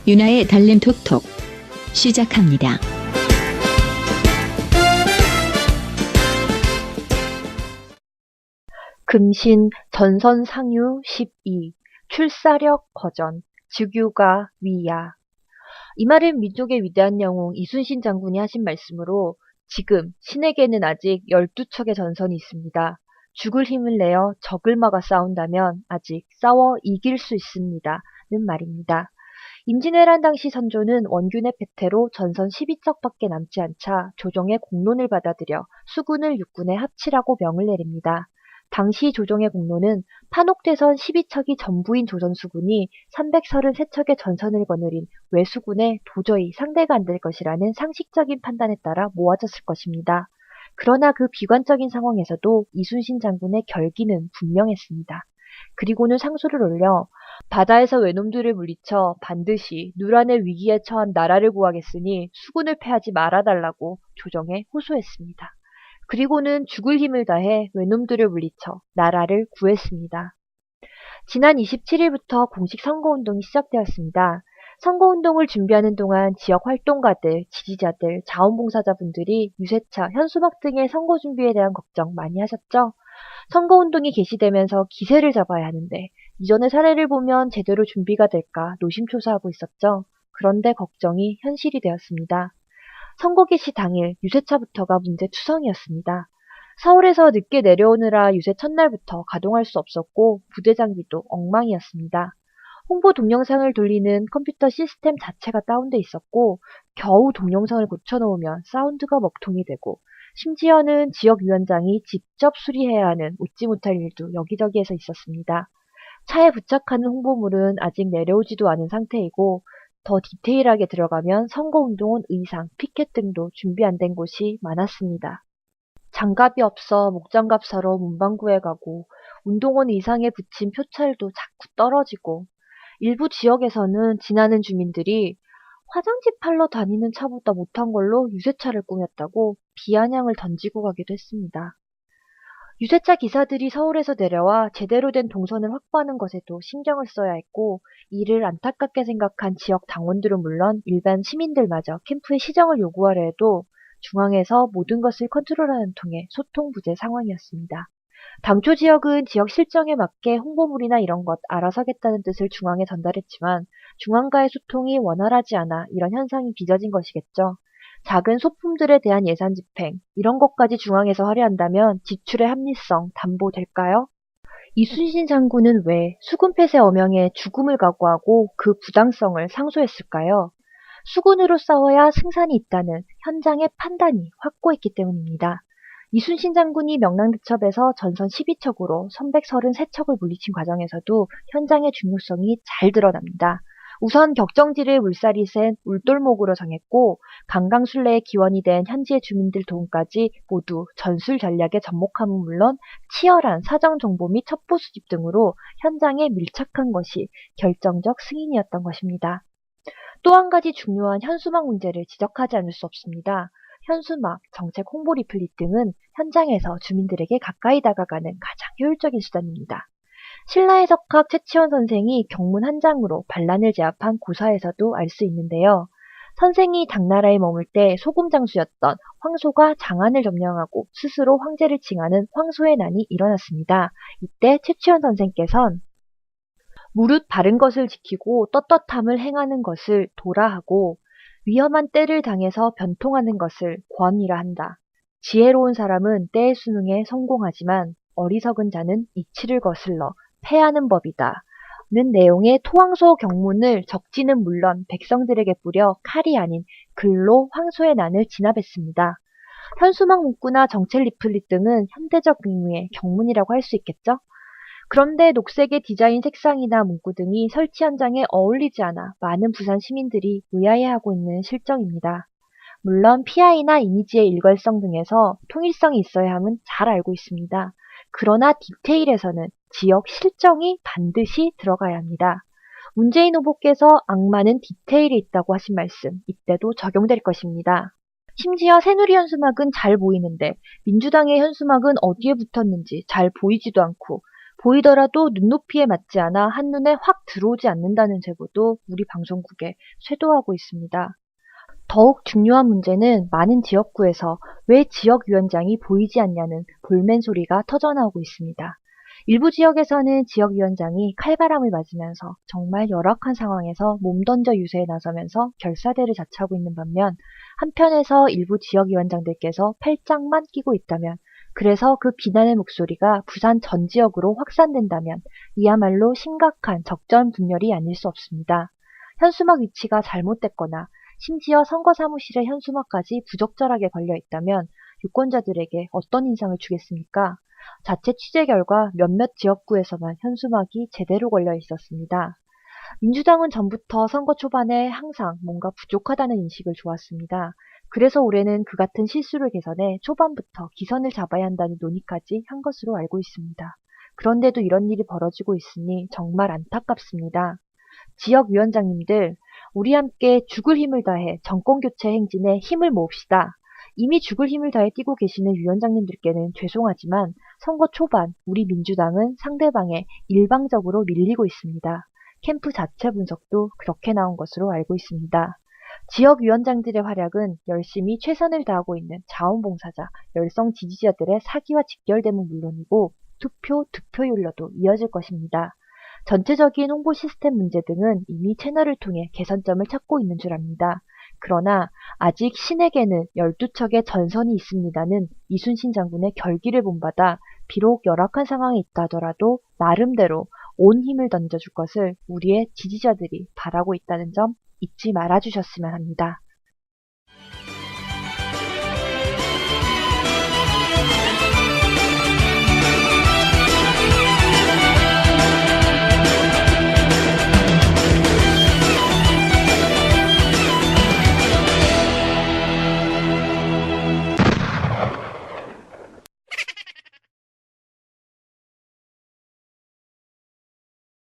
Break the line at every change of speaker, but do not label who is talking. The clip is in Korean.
유나의 달림 톡톡 시작합니다.
금신 전선상유 12 출사력 거전 즉유가 위야. 이 말은 민족의 위대한 영웅 이순신 장군이 하신 말씀으로 지금 신에게는 아직 12척의 전선이 있습니다. 죽을 힘을 내어 적을 막아 싸운다면 아직 싸워 이길 수 있습니다. 는 말입니다. 임진왜란 당시 선조는 원균의 패퇴로 전선 12척밖에 남지 않자 조정의 공론을 받아들여 수군을 육군에 합치라고 명을 내립니다. 당시 조정의 공론은 판옥대선 12척이 전부인 조선수군이 333척의 전선을 거느린 외수군에 도저히 상대가 안 될 것이라는 상식적인 판단에 따라 모아졌을 것입니다. 그러나 그 비관적인 상황에서도 이순신 장군의 결기는 분명했습니다. 그리고는 상소를 올려 바다에서 외놈들을 물리쳐 반드시 누란의 위기에 처한 나라를 구하겠으니 수군을 패하지 말아달라고 조정에 호소했습니다. 그리고는 죽을 힘을 다해 외놈들을 물리쳐 나라를 구했습니다. 지난 27일부터 공식 선거운동이 시작되었습니다. 선거운동을 준비하는 동안 지역 활동가들, 지지자들, 자원봉사자분들이 유세차, 현수막 등의 선거 준비에 대한 걱정 많이 하셨죠? 선거운동이 개시되면서 기세를 잡아야 하는데 이전의 사례를 보면 제대로 준비가 될까 노심초사하고 있었죠. 그런데 걱정이 현실이 되었습니다. 선거 개시 당일 유세차부터가 문제투성이었습니다. 서울에서 늦게 내려오느라 유세 첫날부터 가동할 수 없었고 부대 장비도 엉망이었습니다. 홍보 동영상을 돌리는 컴퓨터 시스템 자체가 다운돼 있었고 겨우 동영상을 고쳐놓으면 사운드가 먹통이 되고 심지어는 지역위원장이 직접 수리해야 하는 웃지 못할 일도 여기저기에서 있었습니다. 차에 부착하는 홍보물은 아직 내려오지도 않은 상태이고 더 디테일하게 들어가면 선거운동원 의상, 피켓 등도 준비 안 된 곳이 많았습니다. 장갑이 없어 목장갑 사러 문방구에 가고 운동원 의상에 붙인 표찰도 자꾸 떨어지고 일부 지역에서는 지나는 주민들이 화장지 팔러 다니는 차보다 못한 걸로 유세차를 꾸몄다고 비아냥을 던지고 가기도 했습니다. 유세차 기사들이 서울에서 내려와 제대로 된 동선을 확보하는 것에도 신경을 써야 했고 이를 안타깝게 생각한 지역 당원들은 물론 일반 시민들마저 캠프의 시정을 요구하려 해도 중앙에서 모든 것을 컨트롤하는 통의 소통 부재 상황이었습니다. 당초 지역은 지역 실정에 맞게 홍보물이나 이런 것 알아서 하겠다는 뜻을 중앙에 전달했지만 중앙과의 소통이 원활하지 않아 이런 현상이 빚어진 것이겠죠. 작은 소품들에 대한 예산 집행, 이런 것까지 중앙에서 하려 한다면 지출의 합리성 담보될까요? 이순신 장군은 왜 수군 폐쇄 어명에 죽음을 각오하고 그 부당성을 상소했을까요? 수군으로 싸워야 승산이 있다는 현장의 판단이 확고했기 때문입니다. 이순신 장군이 명랑대첩에서 전선 12척으로 333척을 물리친 과정에서도 현장의 중요성이 잘 드러납니다. 우선 격정지를 물살이 센 울돌목으로 정했고 강강술래의 기원이 된 현지의 주민들 도움까지 모두 전술 전략에 접목함은 물론 치열한 사정 정보 및 첩보 수집 등으로 현장에 밀착한 것이 결정적 승인이었던 것입니다. 또 한 가지 중요한 현수막 문제를 지적하지 않을 수 없습니다. 현수막, 정책 홍보 리플릿 등은 현장에서 주민들에게 가까이 다가가는 가장 효율적인 수단입니다. 신라의 석학 최치원 선생이 경문 한 장으로 반란을 제압한 고사에서도 알 수 있는데요. 선생이 당나라에 머물 때 소금 장수였던 황소가 장안을 점령하고 스스로 황제를 칭하는 황소의 난이 일어났습니다. 이때 최치원 선생께선 무릇 바른 것을 지키고 떳떳함을 행하는 것을 도라하고 위험한 때를 당해서 변통하는 것을 권이라 한다. 지혜로운 사람은 때의 수능에 성공하지만 어리석은 자는 이치를 거슬러 패하는 법이다. 는 내용의 토황소 경문을 적지는 물론 백성들에게 뿌려 칼이 아닌 글로 황소의 난을 진압했습니다. 현수막 문구나 정책 리플릿 등은 현대적 의미의 경문이라고 할 수 있겠죠? 그런데 녹색의 디자인 색상이나 문구 등이 설치 현장에 어울리지 않아 많은 부산 시민들이 의아해하고 있는 실정입니다. 물론 PI나 이미지의 일관성 등에서 통일성이 있어야 함은 잘 알고 있습니다. 그러나 디테일에서는 지역 실정이 반드시 들어가야 합니다. 문재인 후보께서 악마는 디테일에 있다고 하신 말씀, 이때도 적용될 것입니다. 심지어 새누리 현수막은 잘 보이는데 민주당의 현수막은 어디에 붙었는지 잘 보이지도 않고 보이더라도 눈높이에 맞지 않아 한눈에 확 들어오지 않는다는 제보도 우리 방송국에 쇄도하고 있습니다. 더욱 중요한 문제는 많은 지역구에서 왜 지역위원장이 보이지 않냐는 볼멘 소리가 터져나오고 있습니다. 일부 지역에서는 지역위원장이 칼바람을 맞으면서 정말 열악한 상황에서 몸던져 유세에 나서면서 결사대를 자처하고 있는 반면, 한편에서 일부 지역위원장들께서 팔짱만 끼고 있다면, 그래서 그 비난의 목소리가 부산 전 지역으로 확산된다면 이야말로 심각한 적전분열이 아닐 수 없습니다. 현수막 위치가 잘못됐거나 심지어 선거 사무실의 현수막까지 부적절하게 걸려 있다면 유권자들에게 어떤 인상을 주겠습니까? 자체 취재 결과 몇몇 지역구에서만 현수막이 제대로 걸려 있었습니다. 민주당은 전부터 선거 초반에 항상 뭔가 부족하다는 인식을 주었습니다. 그래서 올해는 그 같은 실수를 개선해 초반부터 기선을 잡아야 한다는 논의까지 한 것으로 알고 있습니다. 그런데도 이런 일이 벌어지고 있으니 정말 안타깝습니다. 지역위원장님들, 우리 함께 죽을 힘을 다해 정권교체 행진에 힘을 모읍시다. 이미 죽을 힘을 다해 뛰고 계시는 위원장님들께는 죄송하지만 선거 초반 우리 민주당은 상대방에 일방적으로 밀리고 있습니다. 캠프 자체 분석도 그렇게 나온 것으로 알고 있습니다. 지역위원장들의 활약은 열심히 최선을 다하고 있는 자원봉사자, 열성 지지자들의 사기와 직결됨은 물론이고 투표, 득표율로도 이어질 것입니다. 전체적인 홍보 시스템 문제 등은 이미 채널을 통해 개선점을 찾고 있는 줄 압니다. 그러나 아직 신에게는 12척의 전선이 있습니다는 이순신 장군의 결기를 본받아 비록 열악한 상황에 있다 하더라도 나름대로 온 힘을 던져줄 것을 우리의 지지자들이 바라고 있다는 점 잊지 말아주셨으면 합니다.